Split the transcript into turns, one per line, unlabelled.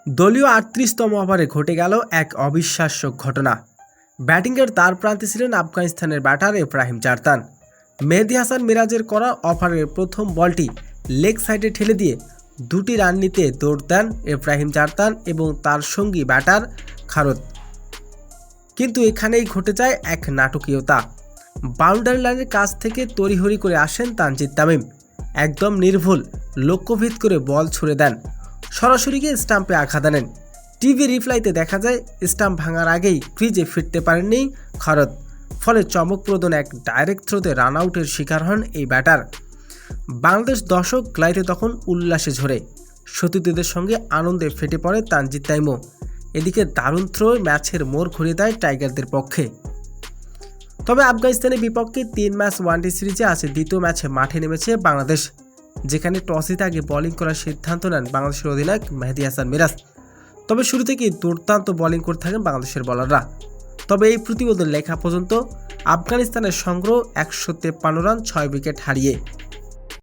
দলীয় ৩৮তম ওভারে ঘটে গেল এক অবিশ্বাস্য ঘটনা। ব্যাটিংয়ের তার প্রান্তে ছিলেন আফগানিস্তানের ব্যাটার ইব্রাহিম চারতান। মেহেদী হাসান মিরাজের করা ওভারের প্রথম বলটি লেগ সাইডে ঠেলে দিয়ে ২টি রান নিতে দৌড় দেন ইব্রাহিম চারতান এবং তার সঙ্গী ব্যাটার খারদ। কিন্তু এখানেই ঘটে যায় এক নাটকীয়তা। বাউন্ডারি লাইনের কাছ থেকে তড়িঘড়ি করে আসেন তানজিদ তামিম, একদম নির্ভুল লক্ষ্যভেদ করে বল ছুড়ে দেন, সরাসরি গিয়ে স্টাম্পে আঘাত আনেন। টিভি রিপ্লাইতে দেখা যায় স্টাম্প ভাঙার আগেই ক্রিজে ফিরতে পারেননি খারদ, ফলে চমকপ্রদ এক ডাইরেক্ট থ্রোতে রান আউটের শিকার হন এই ব্যাটার। বাংলাদেশ দর্শক গ্লাইতে তখন উল্লাসে ঝরে, সতীর্থদের সঙ্গে আনন্দে ফেটে পড়ে তানজিদ তামিমও। এদিকে দারুণ থ্রো ম্যাচের মোড় ঘুরিয়ে দেয় টাইগারদের পক্ষে। তবে আফগানিস্তানের বিপক্ষে ৩ ম্যাচ ওয়ানডে সিরিজে আছে দ্বিতীয় ম্যাচে মাঠে নেমেছে বাংলাদেশ, যেখানে টস জিতে আগে বোলিং করার সিদ্ধান্ত নেন বাংলাদেশের অধিনায়ক মেহেদী হাসান মিরাজ। তবে শুরু থেকেই দুর্দান্ত বোলিং করে থাকেন বাংলাদেশের বোলাররা। তবে এই প্রতিবেদন লেখা পর্যন্ত আফগানিস্তানের সংগ্রহ ১৫৩ রান ৬ উইকেট হারিয়ে।